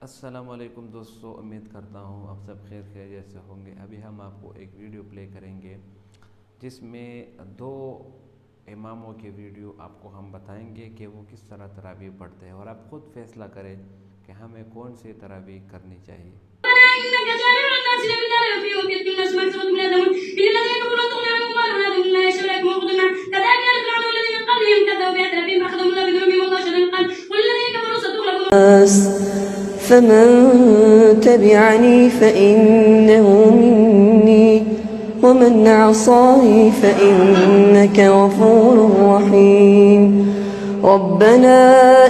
السلام علیکم دوستو، امید کرتا ہوں آپ سب خیر خیریت سے ہوں گے۔ ابھی ہم آپ کو ایک ویڈیو پلے کریں گے جس میں دو اماموں کے ویڈیو آپ کو ہم بتائیں گے کہ وہ کس طرح تراویح پڑھتے ہیں، اور آپ خود فیصلہ کریں کہ ہمیں کون سی تراویح کرنی چاہیے۔ فمن تبعني فإنه مني ومن عصاني فإنك غفور رحيم. ربنا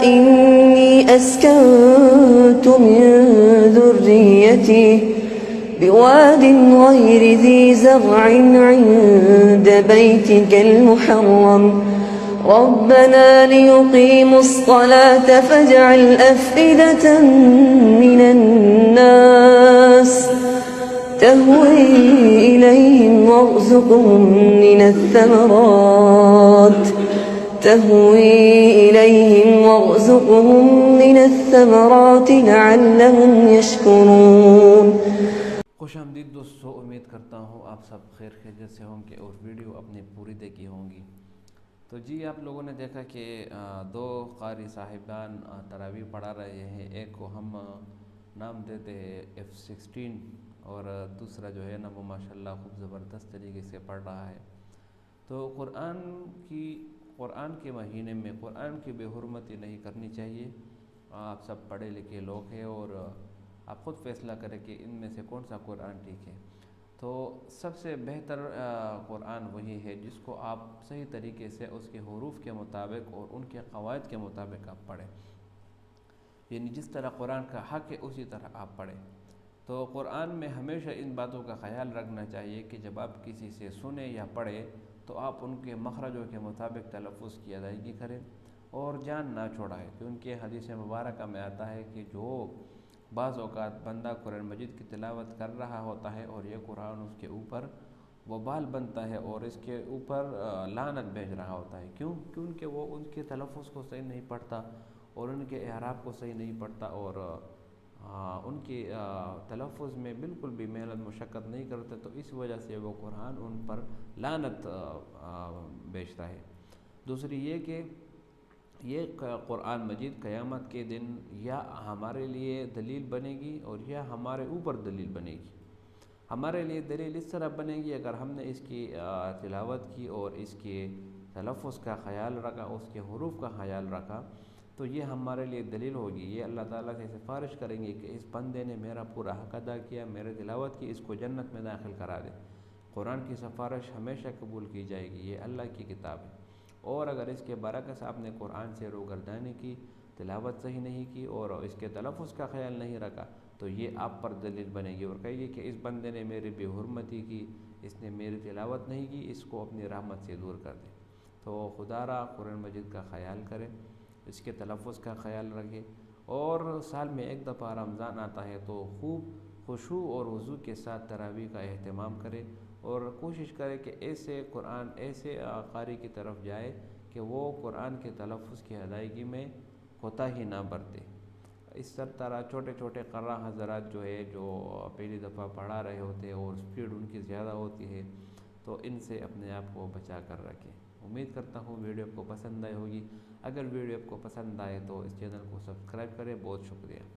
إني أسكنت من ذريتي بواد غير ذي زرع عند بيتك المحرم ربنا ليقيموا الصلاة فاجعل أفئدة من الناس تهوي إليهم وارزقهم من الثمرات لعلهم يشكرون. خوش آمدید دوستو، امید کرتا ہوں آپ سب خیر خیریت سے ہوں گے اور ویڈیو اپنی پوری دیکھی ہوں گی۔ تو جی، آپ لوگوں نے دیکھا کہ دو قاری صاحبان تراویح پڑھا رہے ہیں۔ ایک کو ہم نام دیتے ہیں F16 اور دوسرا جو ہے نا وہ ماشاءاللہ خوب زبردست طریقے سے پڑھ رہا ہے۔ تو قرآن کے مہینے میں قرآن کی بے حرمتی نہیں کرنی چاہیے۔ آپ سب پڑھے لکھے لوگ ہیں اور آپ خود فیصلہ کریں کہ ان میں سے کون سا قرآن ٹھیک ہے۔ تو سب سے بہتر قرآن وہی ہے جس کو آپ صحیح طریقے سے اس کے حروف کے مطابق اور ان کے قواعد کے مطابق آپ پڑھیں، یعنی جس طرح قرآن کا حق ہے اسی طرح آپ پڑھیں۔ تو قرآن میں ہمیشہ ان باتوں کا خیال رکھنا چاہیے کہ جب آپ کسی سے سنیں یا پڑھیں تو آپ ان کے مخرجوں کے مطابق تلفظ کی ادائیگی کریں اور جان نہ چھوڑائیں، کیونکہ حدیث مبارکہ میں آتا ہے کہ جو بعض اوقات بندہ قرآن مجید کی تلاوت کر رہا ہوتا ہے اور یہ قرآن اس کے اوپر وبال بنتا ہے اور اس کے اوپر لعنت بھیج رہا ہوتا ہے۔ کیونکہ وہ ان کے تلفظ کو صحیح نہیں پڑھتا اور ان کے اعراب کو صحیح نہیں پڑھتا اور ان کی تلفظ میں بالکل بھی محنت مشقت نہیں کرتے، تو اس وجہ سے وہ قرآن ان پر لعنت بھیجتا ہے۔ دوسری یہ کہ یہ قرآن مجید قیامت کے دن یا ہمارے لیے دلیل بنے گی اور یا ہمارے اوپر دلیل بنے گی۔ ہمارے لیے دلیل اس طرح بنے گی اگر ہم نے اس کی تلاوت کی اور اس کے تلفظ کا خیال رکھا، اس کے حروف کا خیال رکھا، تو یہ ہمارے لیے دلیل ہوگی۔ یہ اللہ تعالیٰ سے سفارش کریں گے کہ اس بندے نے میرا پورا حق ادا کیا، میرے تلاوت کی، اس کو جنت میں داخل کرا دے۔ قرآن کی سفارش ہمیشہ قبول کی جائے گی، یہ اللہ کی کتاب ہے۔ اور اگر اس کے برعکس آپ نے قرآن سے روگردانی کی، تلاوت صحیح نہیں کی اور اس کے تلفظ کا خیال نہیں رکھا، تو یہ آپ پر دلیل بنے گی اور کہے گی کہ اس بندے نے میری بے حرمتی کی، اس نے میری تلاوت نہیں کی، اس کو اپنی رحمت سے دور کر دے۔ تو خدا را قرآن مجید کا خیال کرے، اس کے تلفظ کا خیال رکھے، اور سال میں ایک دفعہ رمضان آتا ہے تو خوب خشوع اور وضو کے ساتھ تراویح کا اہتمام کرے اور کوشش کرے کہ ایسے قاری کی طرف جائے کہ وہ قرآن کے تلفظ کی ادائیگی میں کوتاہی نہ برتے۔ اس طرح چھوٹے چھوٹے قراء حضرات جو ہے جو پہلی دفعہ پڑھا رہے ہوتے ہیں اور سپیڈ ان کی زیادہ ہوتی ہے، تو ان سے اپنے آپ کو بچا کر رکھیں۔ امید کرتا ہوں ویڈیو آپ کو پسند آئی ہوگی۔ اگر ویڈیو آپ کو پسند آئے تو اس چینل کو سبسکرائب کریں۔ بہت شکریہ۔